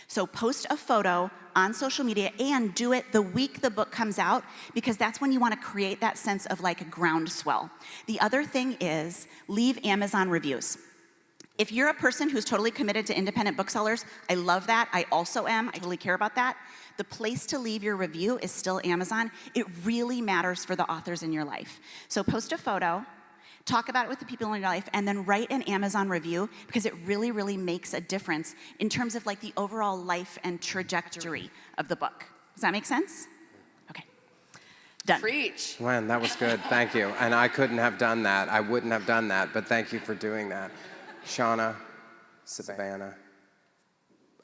So post a photo on social media and do it the week the book comes out, because that's when you want to create that sense of like a groundswell. The other thing is leave Amazon reviews. If you're a person who's totally committed to independent booksellers, I love that. I also am. I totally care about that. The place to leave your review is still Amazon. It really matters for the authors in your life. So post a photo, talk about it with the people in your life, and then write an Amazon review, because it really, really makes a difference in terms of like the overall life and trajectory of the book. Does that make sense? Okay, done. Preach. Man, that was good. Thank you. And I couldn't have done that. I wouldn't have done that, but thank you for doing that. Shauna, Savannah,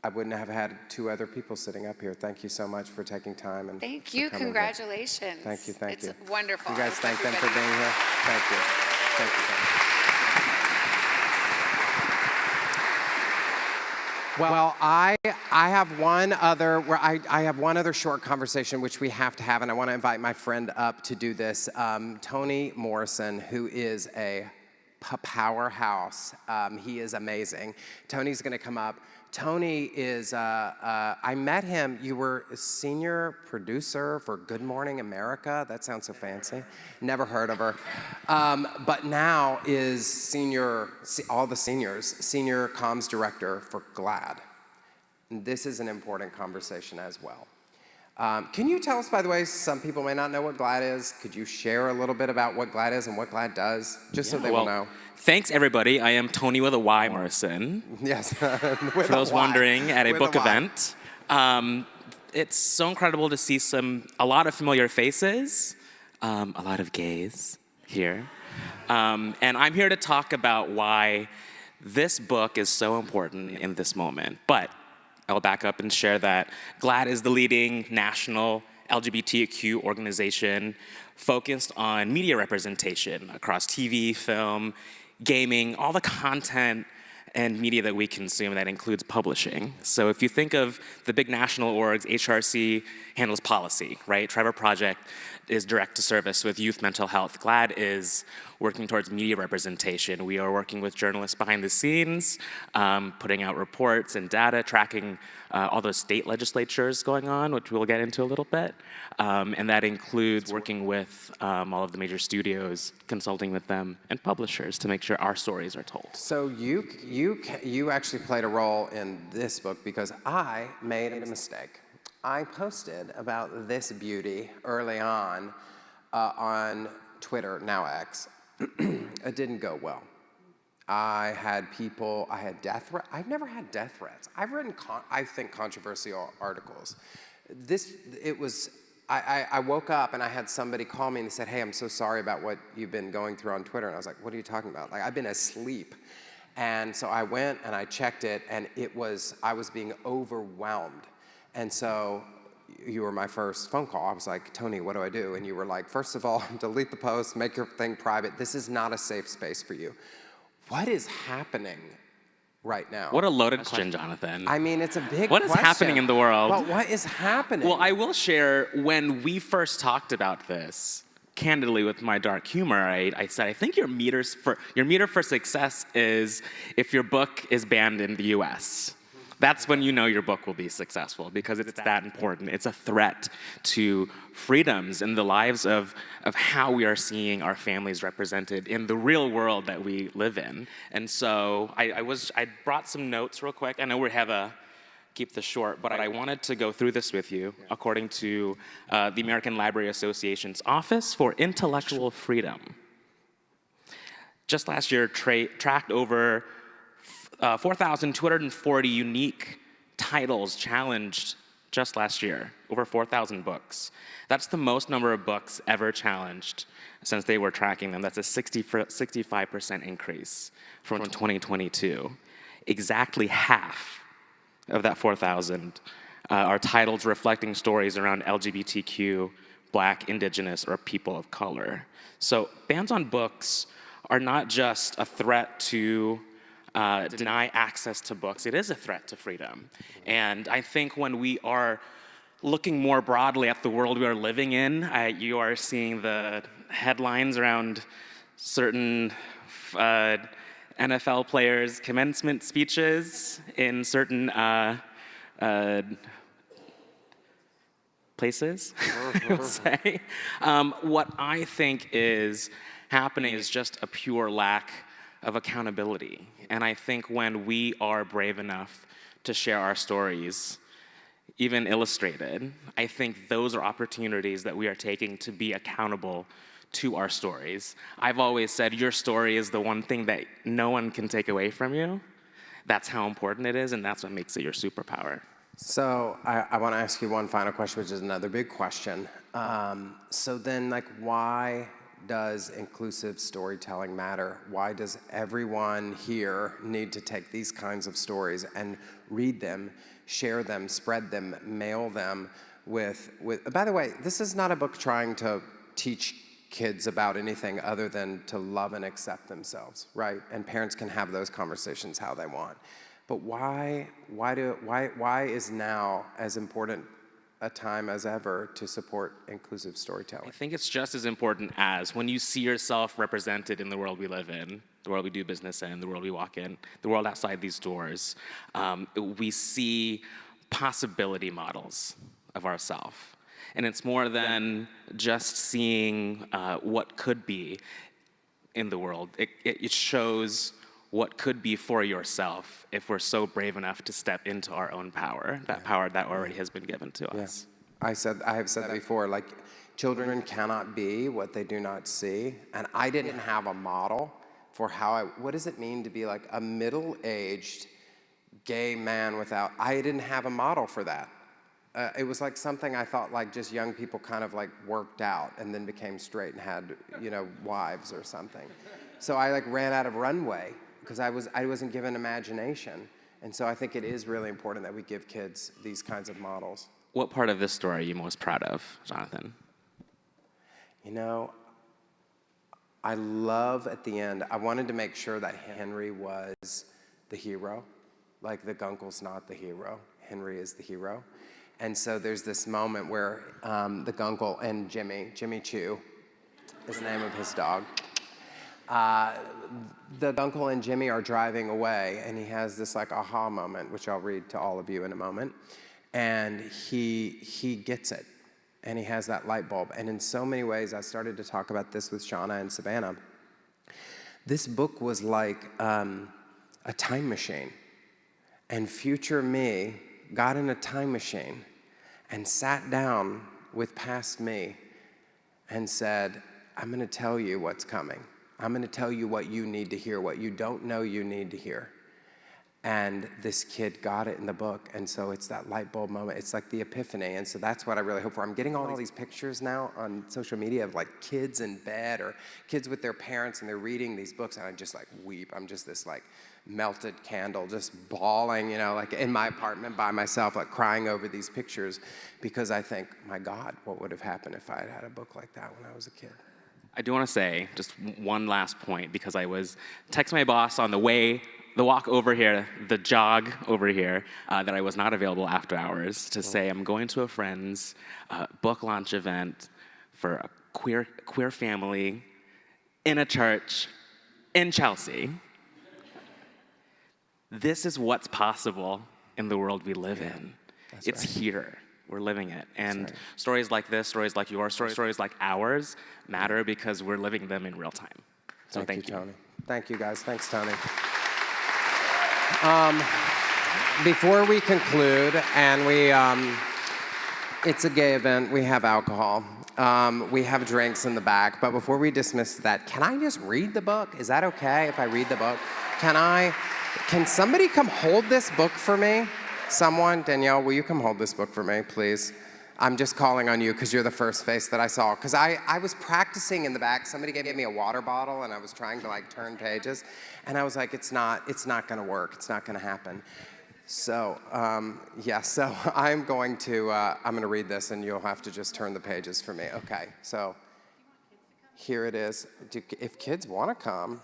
I wouldn't have had two other people sitting up here. Thank you so much for taking time. And Thank you. for coming here. Congratulations. Thank you. Thank you. It's wonderful. You guys I hope thank them for everybody- being here. Thank you. Thank you. Well, I have one other I have one other short conversation which we have to have, and I want to invite my friend up to do this. Toni Morrison, who is a powerhouse. He is amazing. Tony's going to come up. Tony is, I met him, you were a senior producer for Good Morning America. That sounds so fancy. Never heard of her. But now is senior comms director for GLAAD. And this is an important conversation as well. Can you tell us, by the way, some people may not know what GLAAD is. Could you share a little bit about what GLAAD is and what GLAAD does, just so they will know? Thanks, everybody. I am Toni with a Y Morrison. Yes. For those wondering, at a book event. It's so incredible to see a lot of familiar faces, a lot of gays here. And I'm here to talk about why this book is so important in this moment. But I'll back up and share that GLAAD is the leading national LGBTQ organization focused on media representation across TV, film, gaming, all the content and media that we consume. That includes publishing. So if you think of the big national orgs, HRC handles policy, right? Trevor Project is direct to service with youth mental health. GLAAD is working towards media representation. We are working with journalists behind the scenes, putting out reports and data, tracking all those state legislatures going on, which we'll get into a little bit. And that includes working with all of the major studios, consulting with them, and publishers to make sure our stories are told. So you actually played a role in this book because I made a mistake. I posted about this beauty early on Twitter, now X. It didn't go well. I had death threats. I've never had death threats. I've written, I think, controversial articles. I woke up and I had somebody call me and they said, hey, I'm so sorry about what you've been going through on Twitter. And I was like, what are you talking about? Like, I've been asleep. And so I went and I checked it, and I was being overwhelmed. And so you were my first phone call. I was like, Toni, what do I do? And you were like, first of all, delete the post, make your thing private. This is not a safe space for you. What is happening right now? What a loaded question, Jonathan. I mean, it's a big What question. is happening in the world? But what is happening? Well, I will share, when we first talked about this, candidly with my dark humor, I said, I think your meter for success is if your book is banned in the US. That's when you know your book will be successful, because it's that important. It's a threat to freedoms and the lives of how we are seeing our families represented in the real world that we live in. And so I brought some notes real quick. I know we have keep this short, but I wanted to go through this with you according to the American Library Association's Office for Intellectual Freedom. Just last year, tracked over 4,240 unique titles challenged just last year, over 4,000 books. That's the most number of books ever challenged since they were tracking them. That's a 65% increase from 2022. Exactly half of that 4,000 are titles reflecting stories around LGBTQ, Black, Indigenous, or people of color. So bans on books are not just a threat to deny access to books. It is a threat to freedom. And I think when we are looking more broadly at the world we are living in, you are seeing the headlines around certain NFL players' commencement speeches in certain places, I would say. What I think is happening is just a pure lack of accountability. And I think when we are brave enough to share our stories, even illustrated, I think those are opportunities that we are taking to be accountable to our stories. I've always said your story is the one thing that no one can take away from you. That's how important it is, and that's what makes it your superpower. So I want to ask you one final question, which is another big question. So then, like, why does inclusive storytelling matter? Why does everyone here need to take these kinds of stories and read them, share them, spread them, mail them with by the way, this is not a book trying to teach kids about anything other than to love and accept themselves, right? And parents can have those conversations how they want. But why is now as important a time as ever to support inclusive storytelling? I think it's just as important as when you see yourself represented in the world we live in, the world we do business in, the world we walk in, the world outside these doors. We see possibility models of ourselves. And it's more than just seeing what could be in the world. It shows what could be for yourself if we're so brave enough to step into our own power, that power that already has been given to us. I have said that before, like, children cannot be what they do not see. And I didn't have a model for what does it mean to be like a middle-aged gay man without, I didn't have a model for that. It was like something I thought like just young people kind of like worked out and then became straight and had, wives or something. So I like ran out of runway because I wasn't given imagination. And so I think it is really important that we give kids these kinds of models. What part of this story are you most proud of, Jonathan? I love at the end, I wanted to make sure that Henry was the hero. Like the Guncle's not the hero, Henry is the hero. And so there's this moment where the Guncle and Jimmy Chew is the name of his dog. The Guncle and Jimmy are driving away, and he has this like aha moment, which I'll read to all of you in a moment. And he gets it, and he has that light bulb. And in so many ways, I started to talk about this with Shauna and Savannah. This book was like a time machine, and future me got in a time machine and sat down with past me and said, I'm going to tell you what's coming. I'm going to tell you what you need to hear, what you don't know you need to hear. And this kid got it in the book, and so it's that light bulb moment. It's like the epiphany, and so that's what I really hope for. I'm getting all these pictures now on social media of like kids in bed or kids with their parents, and they're reading these books, and I just like weep. I'm just this like melted candle, just bawling, like in my apartment by myself, like crying over these pictures, because I think, my God, what would have happened if I had had a book like that when I was a kid? I do want to say just one last point, because I was texting my boss on the walk over here, the jog over here, that I was not available after hours to say I'm going to a friend's book launch event for a queer family in a church in Chelsea. This is what's possible in the world we live in. It's right here. We're living it. And stories like this, stories like yours, stories like ours matter because we're living them in real time. So thank you, Tony. Thank you, guys. Thanks, Tony. Before we conclude, and it's a gay event, we have alcohol. We have drinks in the back, but before we dismiss that, can I just read the book? Is that okay if I read the book? Can somebody come hold this book for me? Someone, Danielle, will you come hold this book for me, please? I'm just calling on you because you're the first face that I saw. Because I was practicing in the back. Somebody gave me a water bottle, and I was trying to like turn pages, and I was like, it's not gonna work. It's not gonna happen. So so I'm gonna read this, and you'll have to just turn the pages for me. Okay, so here it is. If kids want to come,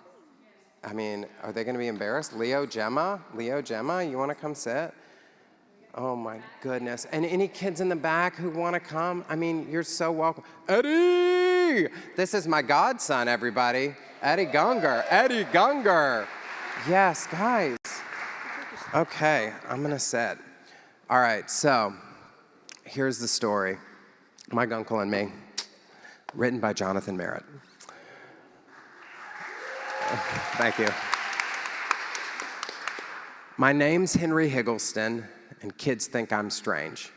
I mean, are they gonna be embarrassed? Leo, Gemma, you want to come sit? Oh my goodness. And any kids in the back who want to come, I mean, you're so welcome. Eddie! This is my godson, everybody. Eddie Gunger. Yes, guys. Okay, I'm gonna sit. All right, so here's the story. My Guncle and Me, written by Jonathan Merritt. Thank you. My name's Henry Higgleston, and kids think I'm strange.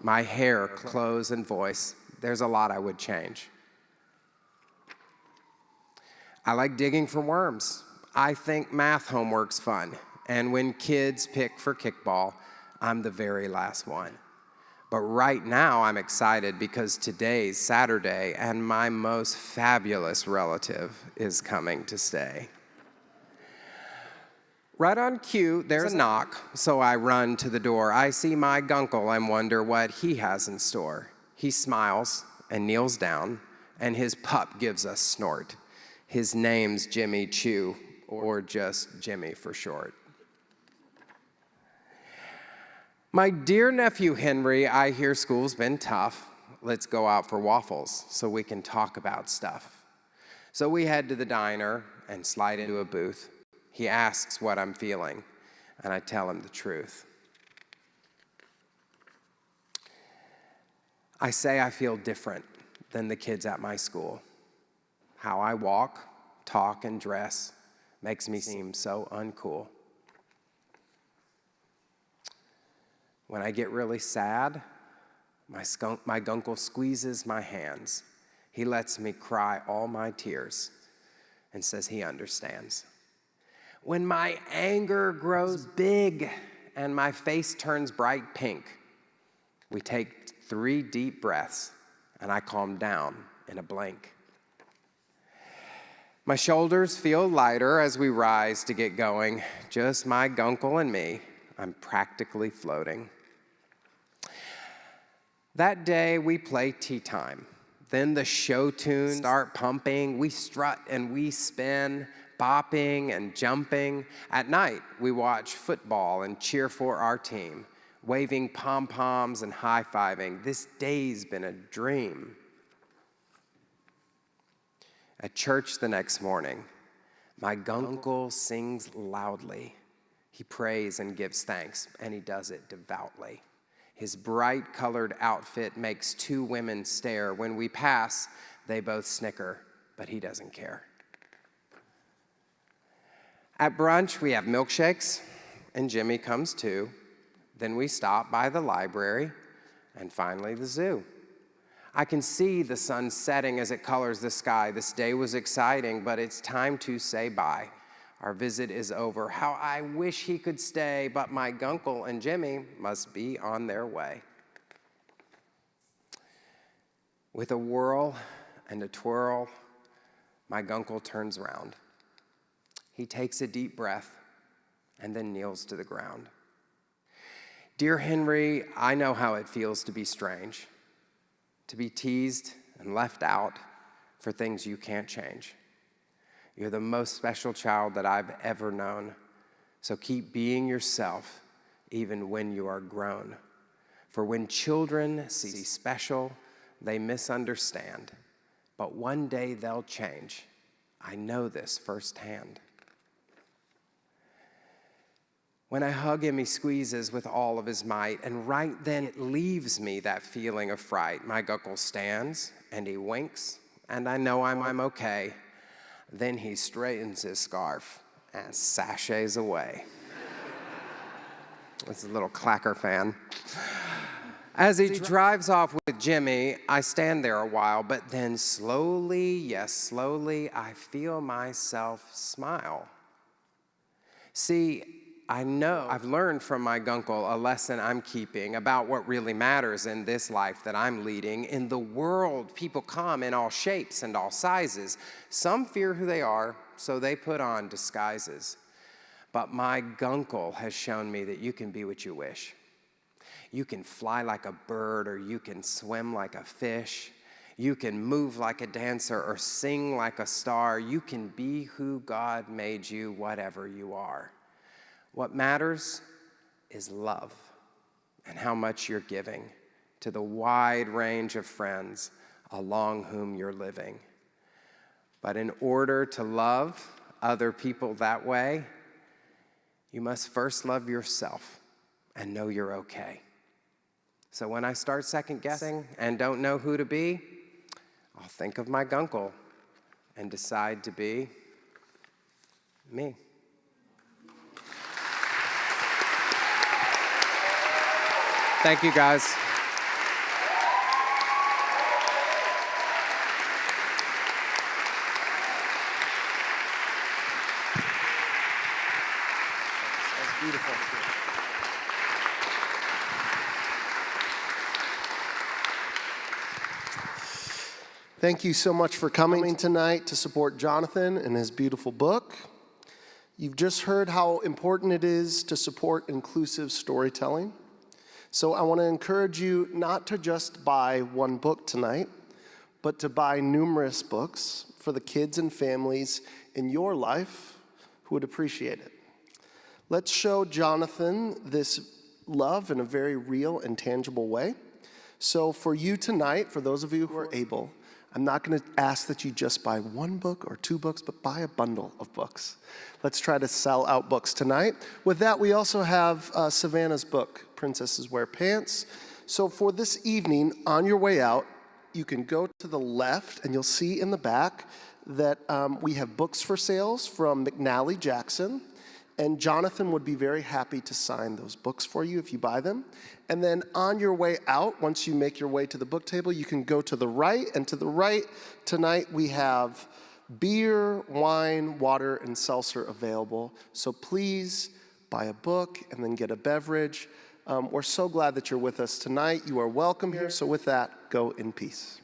My hair, clothes, and voice, there's a lot I would change. I like digging for worms. I think math homework's fun. And when kids pick for kickball, I'm the very last one. But right now I'm excited because today's Saturday and my most fabulous relative is coming to stay. Right on cue, there's a knock, so I run to the door. I see my Guncle and wonder what he has in store. He smiles and kneels down, and his pup gives a snort. His name's Jimmy Chew, or just Jimmy for short. My dear nephew Henry, I hear school's been tough. Let's go out for waffles so we can talk about stuff. So we head to the diner and slide into a booth. He asks what I'm feeling, and I tell him the truth. I say I feel different than the kids at my school. How I walk, talk, and dress makes me seem so uncool. When I get really sad, my Guncle squeezes my hands. He lets me cry all my tears and says he understands. When my anger grows big and my face turns bright pink, we take 3 deep breaths and I calm down in a blink. My shoulders feel lighter as we rise to get going. Just my Guncle and me, I'm practically floating. That day we play tea time. Then the show tunes start pumping. We strut and we spin, bopping and jumping. At night, we watch football and cheer for our team, waving pom-poms and high-fiving. This day's been a dream. At church the next morning, my Guncle sings loudly. He prays and gives thanks, and he does it devoutly. His bright-colored outfit makes 2 women stare. When we pass, they both snicker, but he doesn't care. At brunch, we have milkshakes, and Jimmy comes too. Then we stop by the library, and finally the zoo. I can see the sun setting as it colors the sky. This day was exciting, but it's time to say bye. Our visit is over. How I wish he could stay, but my Guncle and Jimmy must be on their way. With a whirl and a twirl, my Guncle turns round. He takes a deep breath and then kneels to the ground. Dear Henry, I know how it feels to be strange, to be teased and left out for things you can't change. You're the most special child that I've ever known, so keep being yourself even when you are grown. For when children see special, they misunderstand, but one day they'll change. I know this firsthand. When I hug him, he squeezes with all of his might, and right then it leaves me that feeling of fright. My Guncle stands, and he winks, and I know I'm okay. Then he straightens his scarf and sashays away. It's a little Clacker fan. As he drives off with Jimmy, I stand there a while, but then slowly, yes, slowly, I feel myself smile. See, I know I've learned from my Guncle a lesson I'm keeping about what really matters in this life that I'm leading. In the world, people come in all shapes and all sizes. Some fear who they are, so they put on disguises. But my Guncle has shown me that you can be what you wish. You can fly like a bird, or you can swim like a fish. You can move like a dancer or sing like a star. You can be who God made you, whatever you are. What matters is love and how much you're giving to the wide range of friends along whom you're living. But in order to love other people that way, you must first love yourself and know you're okay. So when I start second guessing and don't know who to be, I'll think of my Guncle and decide to be me. Thank you, guys. That's beautiful. Thank you so much for coming tonight to support Jonathan and his beautiful book. You've just heard how important it is to support inclusive storytelling. So I want to encourage you not to just buy one book tonight, but to buy numerous books for the kids and families in your life who would appreciate it. Let's show Jonathan this love in a very real and tangible way. So for you tonight, for those of you who are able, I'm not going to ask that you just buy one book or two books, but buy a bundle of books. Let's try to sell out books tonight. With that, we also have Savannah's book, Princesses Wear Pants. So for this evening, on your way out, you can go to the left, and you'll see in the back that we have books for sales from McNally Jackson. And Jonathan would be very happy to sign those books for you if you buy them. And then on your way out, once you make your way to the book table, you can go to the right. And to the right, tonight we have beer, wine, water, and seltzer available. So please buy a book and then get a beverage. We're so glad that you're with us tonight. You are welcome here. So with that, go in peace.